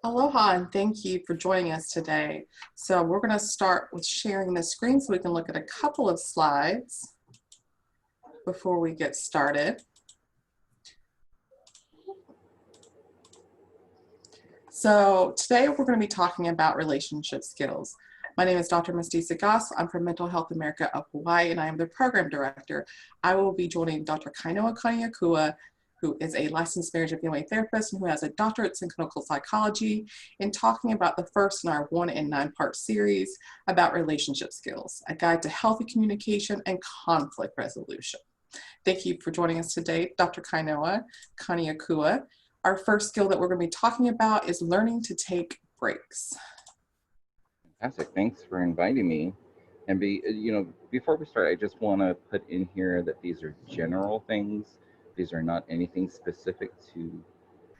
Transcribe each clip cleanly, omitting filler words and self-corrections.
Aloha, and thank you for joining us today. So we're going to start with sharing the screen so we can look at a couple of slides before we get started. So today we're going to be talking about relationship skills. My name is Dr. Mestisa C. I'm from Mental Health America of Hawaii, and I am the program director. I will be joining Dr. Kainoa Kaneakua, who is a licensed marriage and family therapist and who has a doctorate in clinical psychology, in talking about the first in our 1 in 9-part series about relationship skills, a guide to healthy communication and conflict resolution. Thank you for joining us today, Dr. Kainoa Kaneakua. Our first skill that we're going to be talking about is learning to take breaks. Fantastic. Thanks for inviting me. And before we start, I just want to put in here that these are general things. These are not anything specific to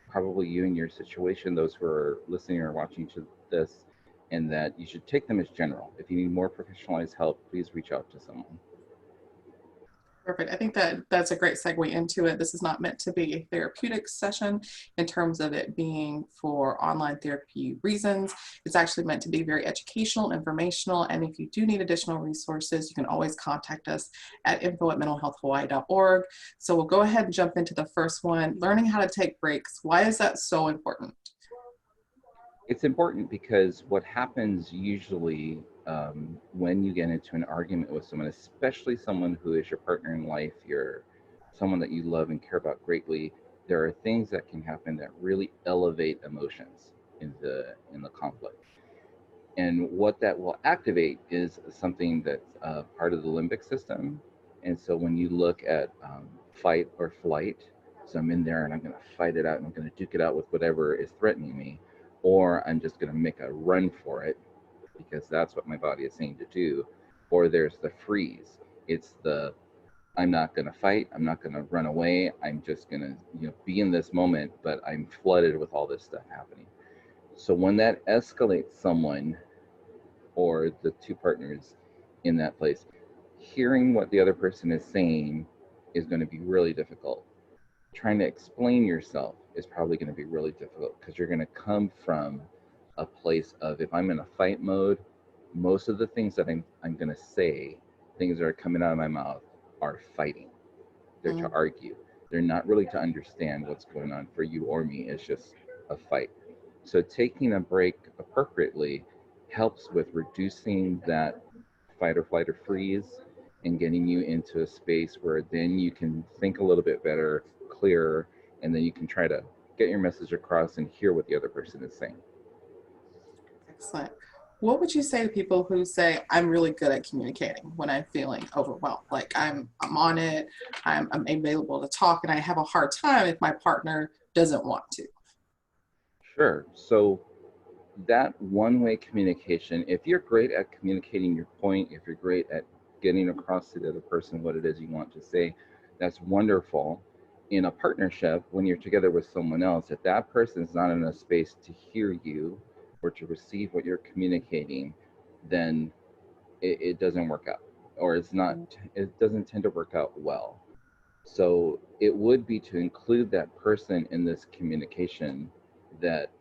probably you and your situation, those who are listening or watching to this, and that you should take them as general. If you need more professionalized help, please reach out to someone. Perfect. I think that's a great segue into it. This is not meant to be a therapeutic session in terms of it being for online therapy reasons. It's actually meant to be very educational, informational, and if you do need additional resources, you can always contact us at info@mentalhealthhawaii.org. So we'll go ahead and jump into the first one, learning how to take breaks. Why is that so important? It's important because what happens usually when you get into an argument with someone, especially someone who is your partner in life, you're someone that you love and care about greatly, there are things that can happen that really elevate emotions in the conflict. And what that will activate is something that's part of the limbic system. And so when you look at fight or flight, so I'm in there and I'm going to fight it out and I'm going to duke it out with whatever is threatening me, or I'm just going to make a run for it because that's what my body is saying to do. Or there's the freeze. It's the I'm not going to fight. I'm not going to run away. I'm just going to be in this moment, but I'm flooded with all this stuff happening. So when that escalates someone or the two partners in that place, hearing what the other person is saying is going to be really difficult. Trying to explain yourself is probably going to be really difficult because you're going to come from a place of, if I'm in a fight mode, most of the things that I'm going to say, things that are coming out of my mouth, are fighting. They're to argue. They're not really to understand what's going on for you or me. It's just a fight. So taking a break appropriately helps with reducing that fight or flight or freeze and getting you into a space where then you can think a little bit better, clearer, and then you can try to get your message across and hear what the other person is saying. Excellent. What would you say to people who say, I'm really good at communicating when I'm feeling overwhelmed? Like I'm on it, I'm available to talk, and I have a hard time if my partner doesn't want to. Sure. So that one-way communication, if you're great at communicating your point, if you're great at getting across to the other person what it is you want to say, that's wonderful. In a partnership, when you're together with someone else, if that person is not in a space to hear you or to receive what you're communicating, then it doesn't work out, or it doesn't tend to work out well. So it would be to include that person in this communication, that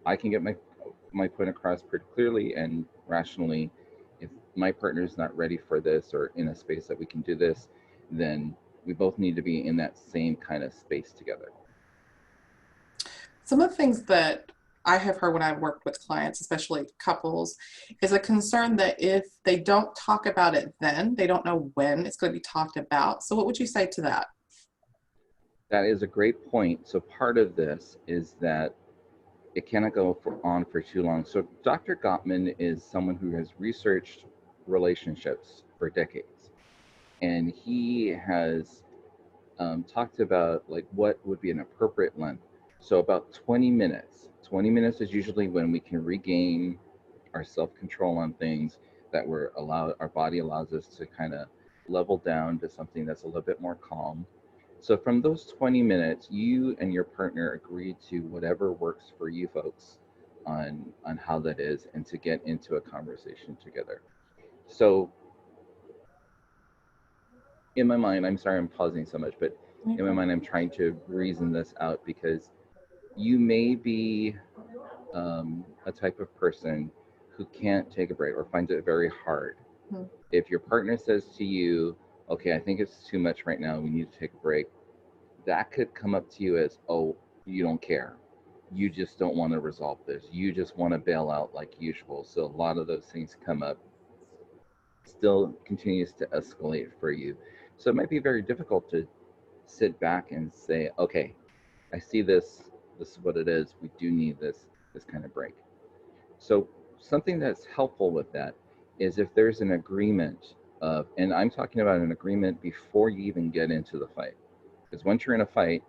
I can get my point across pretty clearly and rationally. If my partner is not ready for this or in a space that we can do this, then we both need to be in that same kind of space together. Some of the things that I have heard when I've worked with clients, especially couples, is a concern that if they don't talk about it then, they don't know when it's going to be talked about. So what would you say to that? That is a great point. So part of this is that it cannot go on for too long. So Dr. Gottman is someone who has researched relationships for decades. And he has talked about like what would be an appropriate length. So about 20 minutes. 20 minutes is usually when we can regain our self-control on things, that our body allows us to kind of level down to something that's a little bit more calm. So from those 20 minutes, you and your partner agree to whatever works for you folks on how that is, and to get into a conversation together. So in my mind, I'm sorry I'm pausing so much, but in my mind, I'm trying to reason this out, because You may be a type of person who can't take a break or finds it very hard. Hmm. If your partner says to you, okay, I think it's too much right now, we need to take a break, that could come up to you as, oh, you don't care. You just don't want to resolve this. You just want to bail out like usual. So a lot of those things come up, still continues to escalate for you. So it might be very difficult to sit back and say, okay, I see this, this is what it is. We do need this kind of break. So something that's helpful with that is if there's an agreement of, and I'm talking about an agreement before you even get into the fight. Because once you're in a fight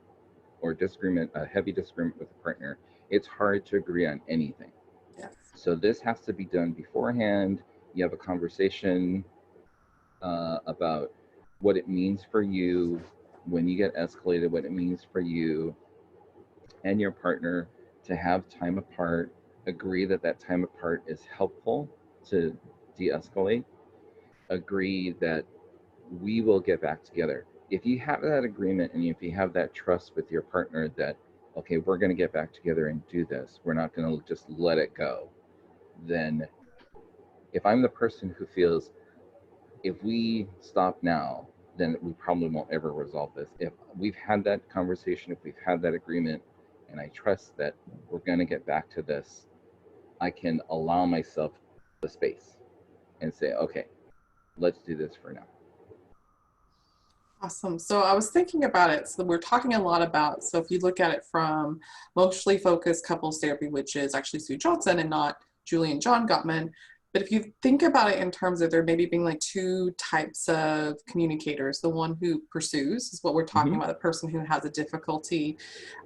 or disagreement, a heavy disagreement with a partner, it's hard to agree on anything. Yes. So this has to be done beforehand. You have a conversation about what it means for you when you get escalated, what it means for you and your partner to have time apart, agree that that time apart is helpful to de-escalate, agree that we will get back together. If you have that agreement and if you have that trust with your partner that, okay, we're going to get back together and do this, we're not going to just let it go, then if I'm the person who feels if we stop now, then we probably won't ever resolve this. If we've had that conversation, if we've had that agreement, and I trust that we're going to get back to this, I can allow myself the space and say, okay, let's do this for now. Awesome. So I was thinking about it. So we're talking a lot about, so if you look at it from emotionally focused couples therapy, which is actually Sue Johnson and not Julie and John Gottman. But if you think about it in terms of there maybe being like two types of communicators, the one who pursues is what we're talking Mm-hmm. about, the person who has a difficulty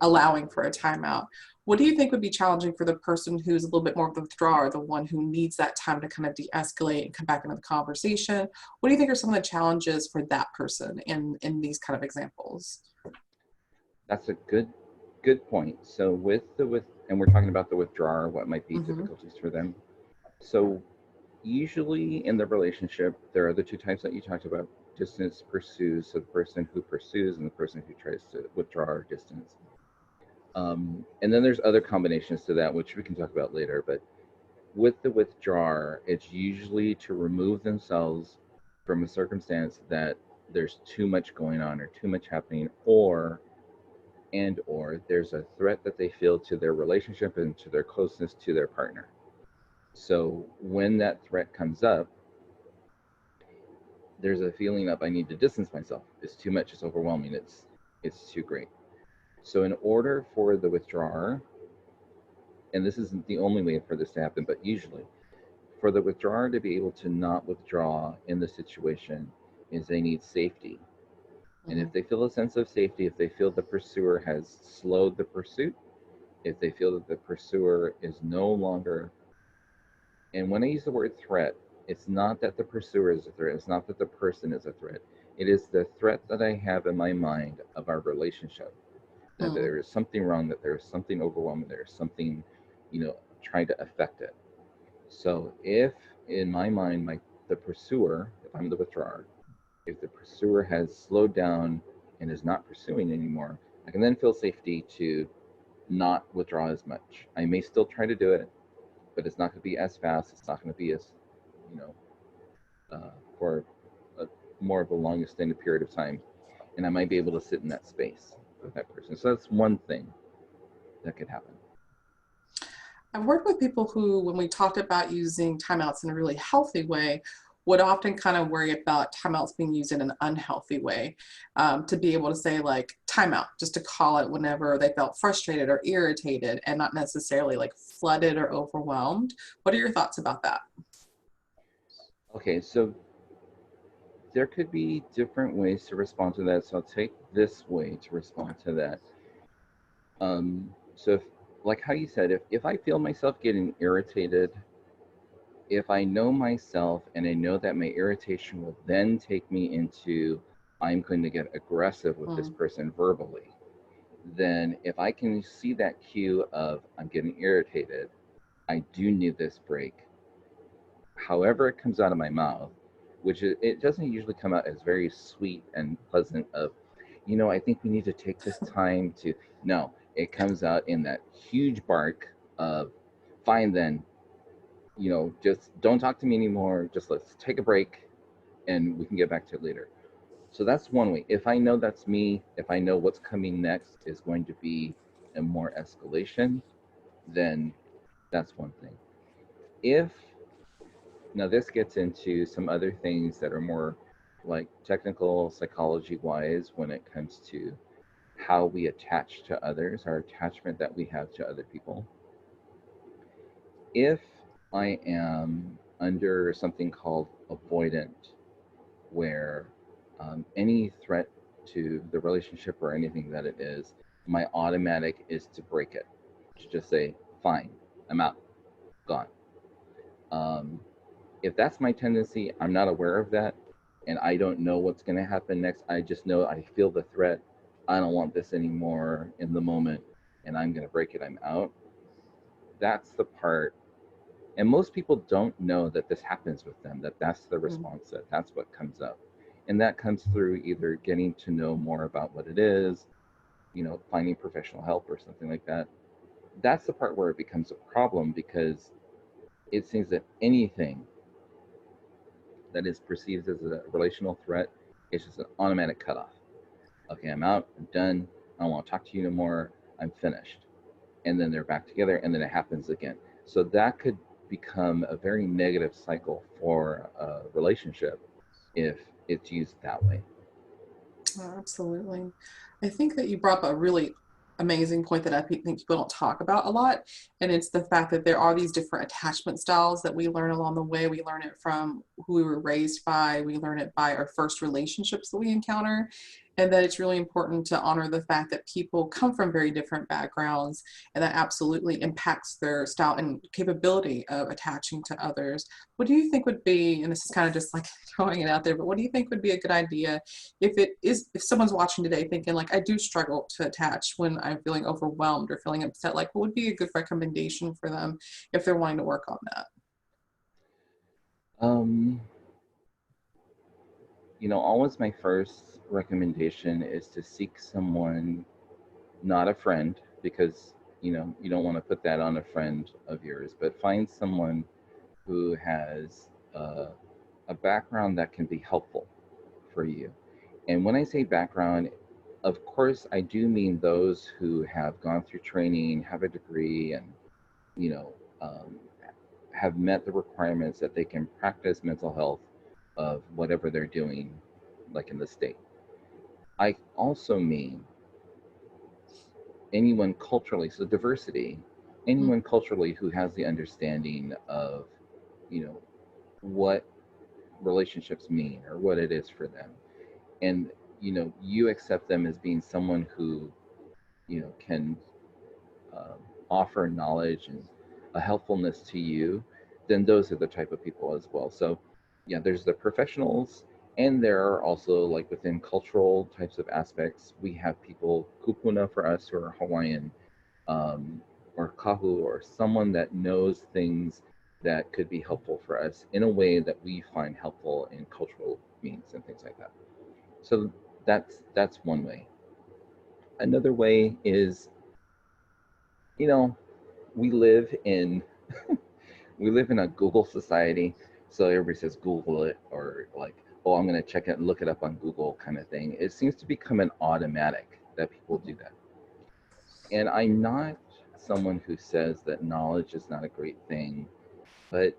allowing for a timeout. What do you think would be challenging for the person who's a little bit more of the withdrawer, the one who needs that time to kind of de-escalate and come back into the conversation? What do you think are some of the challenges for that person in these kind of examples? That's a good point. So and we're talking about the withdrawer, what might be Mm-hmm. difficulties for them. So usually in the relationship, there are the two types that you talked about: distance pursues, so the person who pursues and the person who tries to withdraw or distance. And then there's other combinations to that, which we can talk about later. But with the withdrawer, it's usually to remove themselves from a circumstance that there's too much going on or too much happening, or there's a threat that they feel to their relationship and to their closeness to their partner. So when that threat comes up, there's a feeling of I need to distance myself. It's too much, it's overwhelming, it's too great. So in order for the withdrawer, and this isn't the only way for this to happen, but usually for the withdrawer to be able to not withdraw in the situation is they need safety. And Mm-hmm. if they feel a sense of safety, if they feel the pursuer has slowed the pursuit, if they feel that the pursuer is no longer, and when I use the word threat, it's not that the pursuer is a threat, it's not that the person is a threat. It is the threat that I have in my mind of our relationship, that Mm-hmm. there is something wrong, that there is something overwhelming, there is something, trying to affect it. So if in my mind, the pursuer, if I'm the withdrawer, if the pursuer has slowed down and is not pursuing anymore, I can then feel safety to not withdraw as much. I may still try to do it, but it's not going to be as fast. It's not going to be as, you know, for a more of a long extended period of time. And I might be able to sit in that space with that person. So that's one thing that could happen. I've worked with people who, when we talked about using timeouts in a really healthy way, would often kind of worry about timeouts being used in an unhealthy way, to be able to say like timeout, just to call it whenever they felt frustrated or irritated and not necessarily like flooded or overwhelmed. What are your thoughts about that? Okay, so there could be different ways to respond to that. So I'll take this way to respond to that. So if, like how you said, if I feel myself getting irritated, if I know myself and I know that my irritation will then take me into I'm going to get aggressive with this Mm, person verbally, then if I can see that cue of I'm getting irritated, I do need this break. However it comes out of my mouth, which it doesn't usually come out as very sweet and pleasant of, I think we need to take this time to, no, It comes out in that huge bark of, fine then, just don't talk to me anymore. Just let's take a break and we can get back to it later. So that's one way. If I know that's me, if I know what's coming next is going to be a more escalation, then that's one thing. If Now this gets into some other things that are more like technical psychology wise when it comes to how we attach to others, our attachment that we have to other people. If I am under something called avoidant, where any threat to the relationship or anything that it is, my automatic is to break it, to just say, fine, I'm out, gone. Um, if that's my tendency, I'm not aware of that, and I don't know what's going to happen next. I just know I feel the threat. I don't want this anymore in the moment, and I'm going to break it. I'm out. That's the part. And most people don't know that this happens with them, that that's the response, that that's what comes up. And that comes through either getting to know more about what it is, finding professional help or something like that. That's the part where it becomes a problem, because it seems that anything that is perceived as a relational threat is just an automatic cutoff. Okay, I'm out, I'm done, I don't want to talk to you anymore, I'm finished. And then they're back together, and then it happens again. So that could become a very negative cycle for a relationship if it's used that way. Oh, absolutely. I think that you brought up a really amazing point that I think people don't talk about a lot. And it's the fact that there are these different attachment styles that we learn along the way. We learn it from who we were raised by, we learn it by our first relationships that we encounter. And that it's really important to honor the fact that people come from very different backgrounds, and that absolutely impacts their style and capability of attaching to others. What do you think would be, and this is kind of just like throwing it out there, but what do you think would be a good idea if someone's watching today thinking like, I do struggle to attach when I'm feeling overwhelmed or feeling upset, like what would be a good recommendation for them if they're wanting to work on that? Um, always my first recommendation is to seek someone, not a friend, because you don't want to put that on a friend of yours, but find someone who has a background that can be helpful for you. And when I say background, of course, I do mean those who have gone through training, have a degree, and you know um, have met the requirements that they can practice mental health of whatever they're doing, like in the state. I also mean anyone culturally, so diversity, Mm, anyone culturally who has the understanding of, you know, what relationships mean or what it is for them. And, you accept them as being someone who, can um, offer knowledge and a helpfulness to you, then those are the type of people as well. So, yeah, there's the professionals, and there are also, like, within cultural types of aspects, we have people, kupuna for us who are Hawaiian, um, or kahu, or someone that knows things that could be helpful for us in a way that we find helpful in cultural means and things like that. So that's one way. Another way is, you know, we live in we live in a Google society, so everybody says Google it, or like, oh, I'm gonna check it and look it up on Google kind of thing. It seems to become an automatic that people do that. And I'm not someone who says that knowledge is not a great thing, but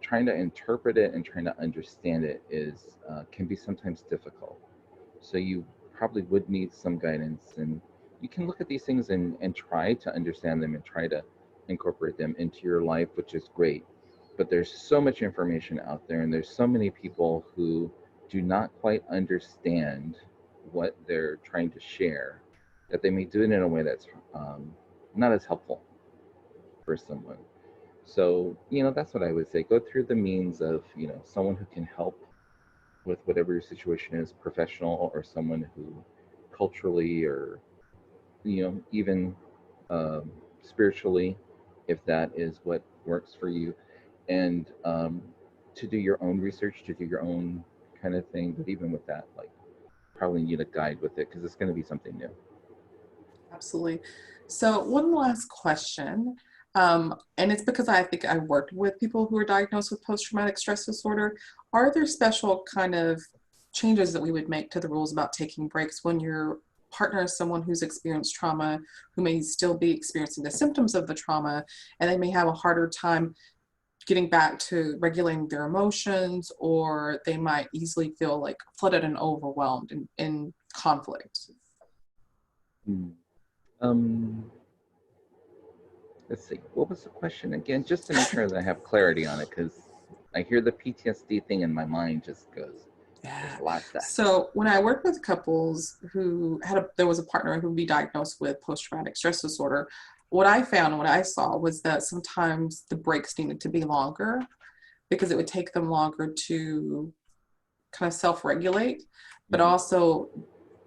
trying to interpret it and trying to understand it is can be sometimes difficult. So you probably would need some guidance, and you can look at these things and try to understand them and try to incorporate them into your life, which is great. But there's so much information out there, and there's so many people who do not quite understand what they're trying to share, that they may do it in a way that's not as helpful for someone. So, that's what I would say. Go through the means of, someone who can help with whatever your situation is, professional, or someone who culturally, or even spiritually, if that is what works for you, and to do your own research, to do your own kind of thing. But even with that, like, probably need a guide with it, because it's going to be something new. absolutely. So one last question, and it's because I think I worked with people who are diagnosed with post-traumatic stress disorder. Are there special kind of changes that we would make to the rules about taking breaks when your partner is someone who's experienced trauma, who may still be experiencing the symptoms of the trauma, and they may have a harder time getting back to regulating their emotions, or they might easily feel like flooded and overwhelmed in conflict? Hmm. Um, let's see. What was the question again? Just to make sure that I have clarity on it, because I hear the PTSD thing and my mind just goes, there's Yeah. a lot of that. So when I worked with couples who there was a partner who would be diagnosed with post-traumatic stress disorder, what I found, what I saw was that sometimes the breaks needed to be longer because it would take them longer to kind of self-regulate, but Hmm. also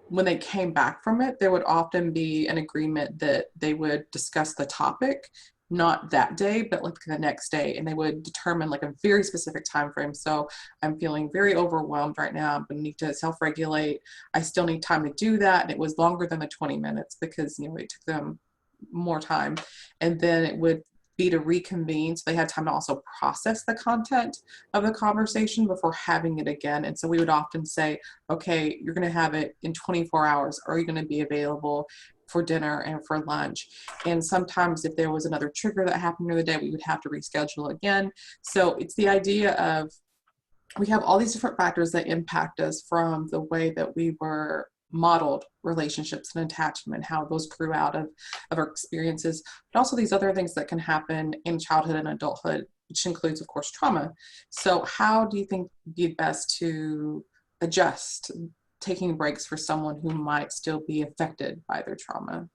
when they came back from it, there would often be an agreement that they would discuss the topic, not that day, but like the next day, and they would determine like a very specific time frame. So I'm feeling very overwhelmed right now. I'm going to need to self-regulate. I still need time to do that, and it was longer than the 20 minutes because it took them more time, and then it would be to reconvene so they had time to also process the content of the conversation before having it again. And so we would often say, okay, you're going to have it in 24 hours. Are you going to be available for dinner and for lunch? And sometimes if there was another trigger that happened during the day, we would have to reschedule again. So it's the idea of we have all these different factors that impact us, from the way that we were modeled relationships and attachment, how those grew out of our experiences, but also these other things that can happen in childhood and adulthood, which includes, of course, trauma. So how do you think it'd be best to adjust taking breaks for someone who might still be affected by their trauma?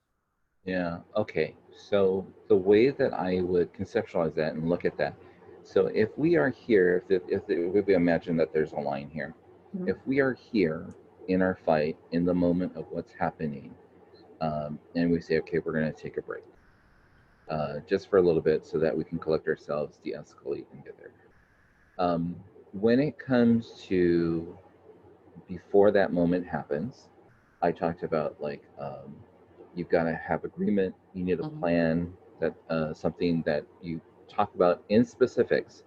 Yeah. Okay. So the way that I would conceptualize that and look at that. So if we are here, if we imagine that there's a line here, Mhm. if we are here in our fight in the moment of what's happening, and we say, okay, we're going to take a break, just for a little bit, so that we can collect ourselves, de-escalate, and get there. Um, when it comes to before that moment happens, I talked about like you've got to have agreement. You need a Mhm. plan, that something that you talk about in specifics.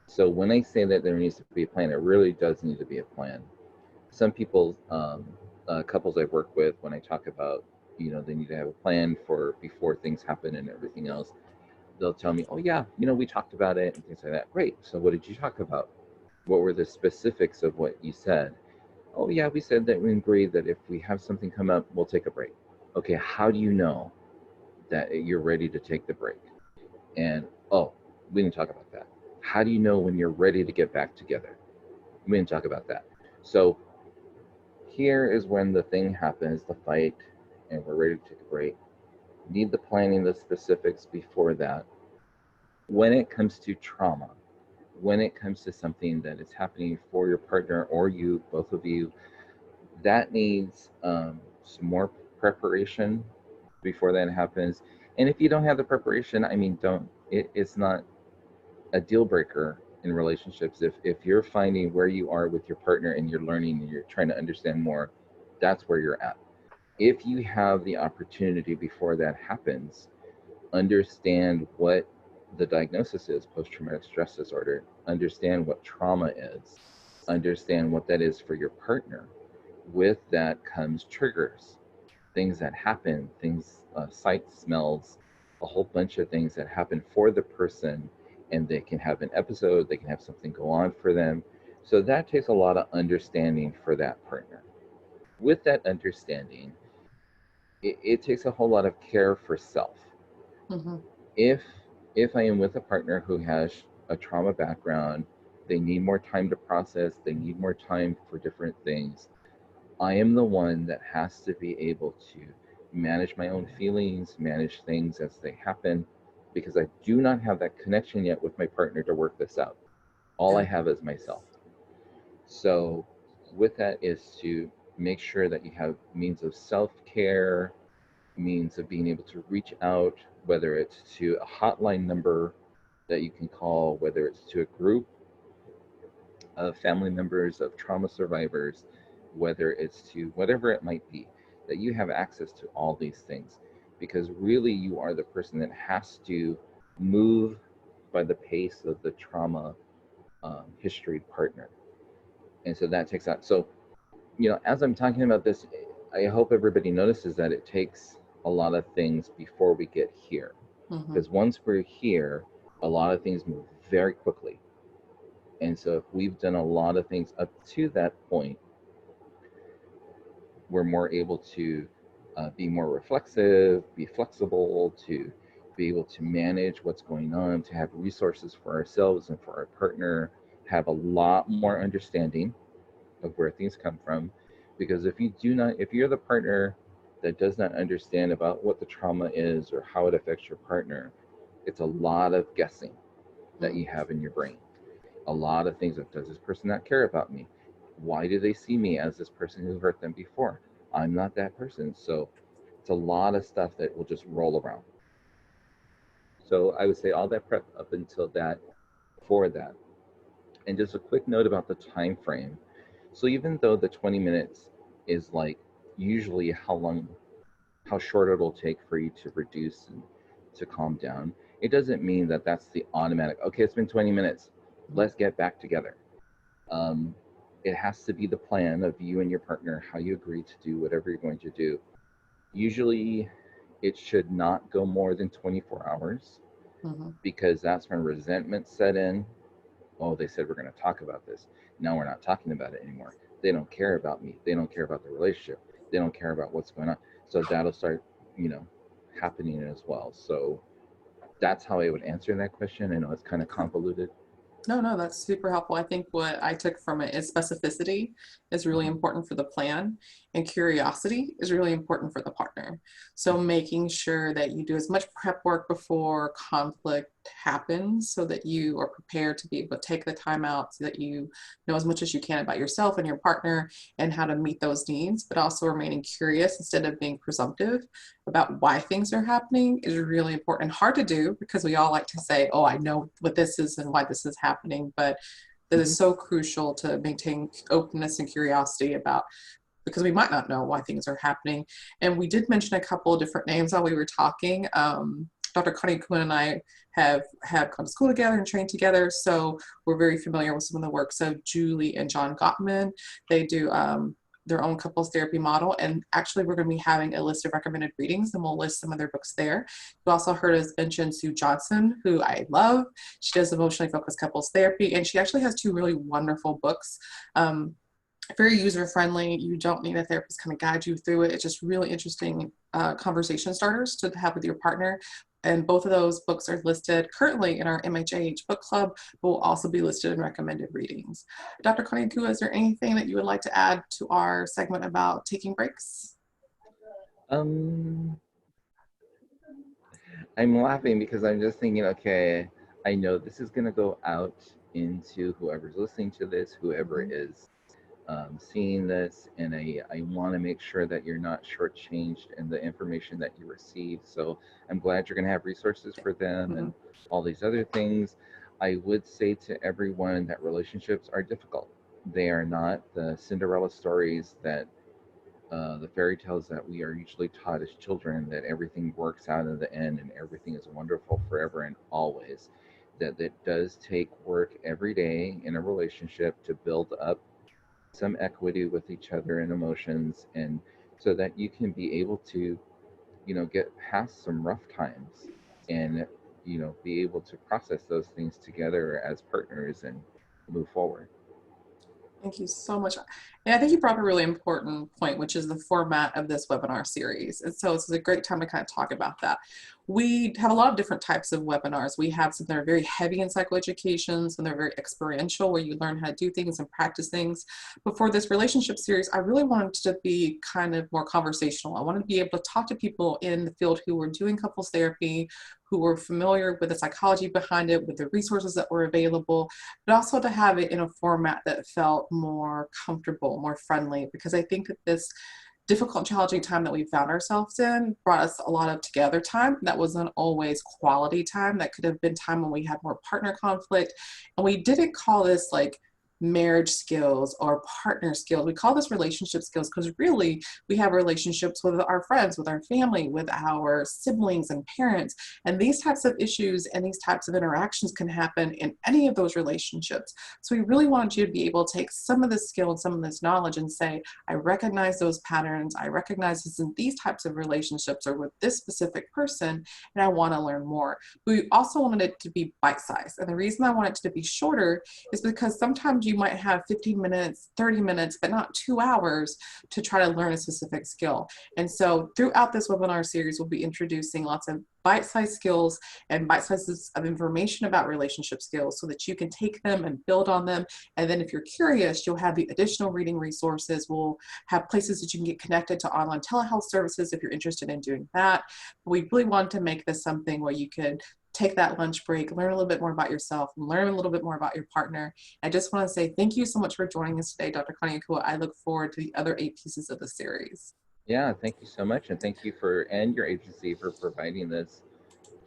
So when I say that there needs to be a plan, it really does need to be a plan. Some people, couples I've worked with, when I talk about they need to have a plan for before things happen and everything else, they'll tell me, oh yeah, we talked about it and things like that. Great. So what did you talk about? What were the specifics of what you said? Oh yeah, we said that we agreed that if we have something come up, we'll take a break. Okay, how do you know that you're ready to take the break? And oh, we didn't talk about that. How do you know when you're ready to get back together? We didn't talk about that. So here is when the thing happens, the fight, and we're ready to take a break. Need the planning, the specifics before that. When it comes to trauma, when it comes to something that is happening for your partner or you, both of you, that needs some more preparation before that happens. And if you don't have the preparation, I mean, don't. It's not a deal breaker in relationships. If you're finding where you are with your partner and you're learning and you're trying to understand more, that's where you're at. If you have the opportunity before that happens, understand what the diagnosis is, post-traumatic stress disorder, understand what trauma is, understand what that is for your partner. With that comes triggers, things that happen, things, sights, smells, a whole bunch of things that happen for the person, and they can have an episode, they can have something go on for them. So that takes a lot of understanding for that partner. With that understanding, it takes a whole lot of care for self. Mhm. if if I am with a partner who has a trauma background, they need more time to process, they need more time for different things. I am the one that has to be able to manage my own feelings, manage things as they happen, because I do not have that connection yet with my partner to work this out. All I Yeah. have is myself. So, with that is to make sure that you have means of self care, means of being able to reach out, whether it's to a hotline number that you can call, whether it's to a group of family members of trauma survivors, whether it's to whatever it might be, that you have access to all these things. because really you are the person that has to move by the pace of the trauma history partner. And so that takes out. So, as I'm talking about this, I hope everybody notices that it takes a lot of things before we get here. Because once we're here, a lot of things move very quickly. And so if we've done a lot of things up to that point, we're more able to be more reflexive, be flexible, to be able to manage what's going on, to have resources for ourselves and for our partner, have a lot more understanding of where things come from. Because if you're the partner that does not understand about what the trauma is or how it affects your partner, it's a lot of guessing that you have in your brain. A lot of things of, does this person not care about me? Why do they see me as this person who hurt them before? I'm not that person. So it's a lot of stuff that will just roll around. So I would say all that prep up until that, for that. And just a quick note about the time frame. So even though the 20 minutes is like usually how short it'll take for you to reduce and to calm down, it doesn't mean that that's the automatic, okay, it's been 20 minutes, let's get back together. It has to be the plan of you and your partner, how you agree to do whatever you're going to do. Usually it should not go more than 24 hours because that's when resentment set in. Oh, they said we're going to talk about this. Now we're not talking about it anymore. They don't care about me. They don't care about the relationship. They don't care about what's going on. So that'll start, happening as well. So that's how I would answer that question. I know it's kind of convoluted. No, that's super helpful. I think what I took from it is specificity is really important for the plan, and curiosity is really important for the partner. So making sure that you do as much prep work before conflict happens so that you are prepared to be able to take the time out so that you know as much as you can about yourself and your partner and how to meet those needs, but also remaining curious instead of being presumptive about why things are happening is really important and hard to do because we all like to say, oh, I know what this is and why this is happening, but that is so crucial to maintain openness and curiosity about, because we might not know why things are happening. And we did mention a couple of different names while we were talking. Dr. Kaneakua and I have gone to school together and trained together, so we're very familiar with some of the works of Julie and John Gottman. They do their own couples therapy model, and actually we're going to be having a list of recommended readings and we'll list some of their books there. You also heard us mention Sue Johnson, who I love. She does emotionally focused couples therapy, and she actually has two really wonderful books. Very user friendly. You don't need a therapist kind of guide you through it. It's just really interesting conversation starters to have with your partner. And both of those books are listed currently in our MHAH book club, but will also be listed in recommended readings. Dr. Kaneakua, is there anything that you would like to add to our segment about taking breaks? I'm laughing because I'm just thinking, okay, I know this is going to go out into whoever's listening to this, whoever is seeing this, and I want to make sure that you're not shortchanged in the information that you receive. So I'm glad you're going to have resources for them and all these other things. I would say to everyone that relationships are difficult. They are not the Cinderella stories that the fairy tales that we are usually taught as children, that everything works out in the end and everything is wonderful forever and always. That it does take work every day in a relationship to build up some equity with each other and emotions, and so that you can be able to get past some rough times and be able to process those things together as partners and move forward. Thank you so much. And I think you brought up a really important point, which is the format of this webinar series. And so it's a great time to kind of talk about that. We have a lot of different types of webinars. We have some that are very heavy in psychoeducation, some that are very experiential, where you learn how to do things and practice things. But for this relationship series, I really wanted to be kind of more conversational. I wanted to be able to talk to people in the field who were doing couples therapy, who were familiar with the psychology behind it, with the resources that were available, but also to have it in a format that felt more comfortable, more friendly, because I think that this difficult and challenging time that we found ourselves in brought us a lot of together time. That wasn't always quality time. That could have been time when we had more partner conflict. And we didn't call this like marriage skills or partner skills. We call this relationship skills because really we have relationships with our friends, with our family, with our siblings and parents. And these types of issues and these types of interactions can happen in any of those relationships. So we really want you to be able to take some of this skill and some of this knowledge and say, I recognize those patterns. I recognize this in these types of relationships or with this specific person, and I want to learn more. We also wanted it to be bite-sized. And the reason I want it to be shorter is because sometimes you might have 15 minutes, 30 minutes, but not 2 hours to try to learn a specific skill. And so throughout this webinar series, we'll be introducing lots of bite-sized skills and bite sizes of information about relationship skills so that you can take them and build on them. And then if you're curious, you'll have the additional reading resources. We'll have places that you can get connected to online telehealth services if you're interested in doing that. We really want to make this something where you could take that lunch break, learn a little bit more about yourself, learn a little bit more about your partner. I just want to say thank you so much for joining us today, Dr. Kaneakua. I look forward to the other 8 pieces of the series. Yeah, thank you so much. And thank you and your agency for providing this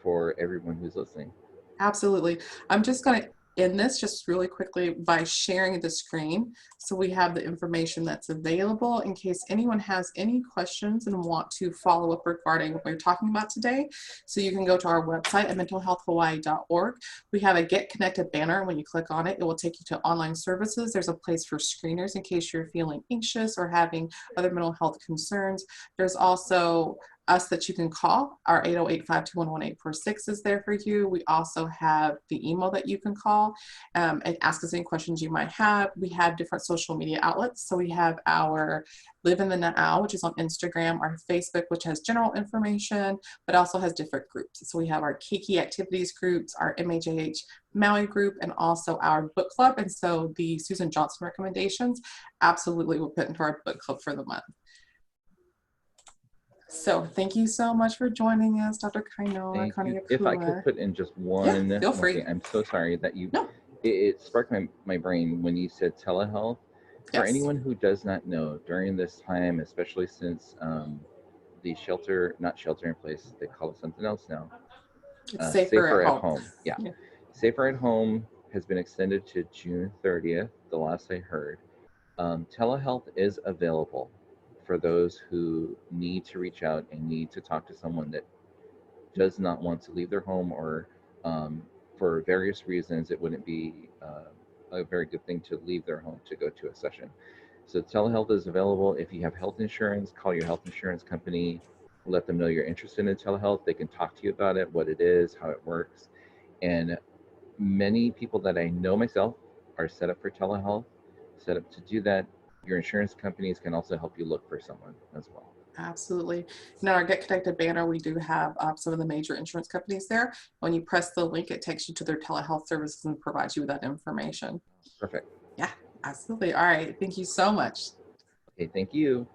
for everyone who's listening. Absolutely. I'm just going to end this just really quickly by sharing the screen so we have the information that's available in case anyone has any questions and want to follow up regarding what we're talking about today. So you can go to our website at mentalhealthhawaii.org. We have a Get Connected banner. When you click on it, it will take you to online services. There's a place for screeners in case you're feeling anxious or having other mental health concerns. There's also us that you can call. Our 808-521-1846 is there for you. We also have the email that you can call and ask us any questions you might have. We have different social media outlets. So we have our Live in the Now, which is on Instagram, our Facebook, which has general information, but also has different groups. So we have our Keiki activities groups, our MHAH Maui group, and also our book club. And so the Susan Johnson recommendations absolutely will put into our book club for the month. So thank you so much for joining us, Dr. Kainoa Kaneakua. If I could put in just one, feel free. Thing. I'm so sorry that you, no. it sparked my brain when you said telehealth. For Yes. anyone who does not know, during this time, especially since the not shelter in place, they call it something else now. It's safer at home. Yeah. Safer at home has been extended to June 30th, the last I heard. Telehealth is available for those who need to reach out and need to talk to someone that does not want to leave their home, or for various reasons, it wouldn't be a very good thing to leave their home to go to a session. So telehealth is available. If you have health insurance, call your health insurance company, let them know you're interested in telehealth. They can talk to you about it, what it is, how it works. And many people that I know myself are set up for telehealth, set up to do that. Your insurance companies can also help you look for someone as well. Absolutely. In our Get Connected banner, we do have some of the major insurance companies there. When you press the link, it takes you to their telehealth services and provides you with that information. Perfect. Yeah, absolutely. All right. Thank you so much. Okay, thank you.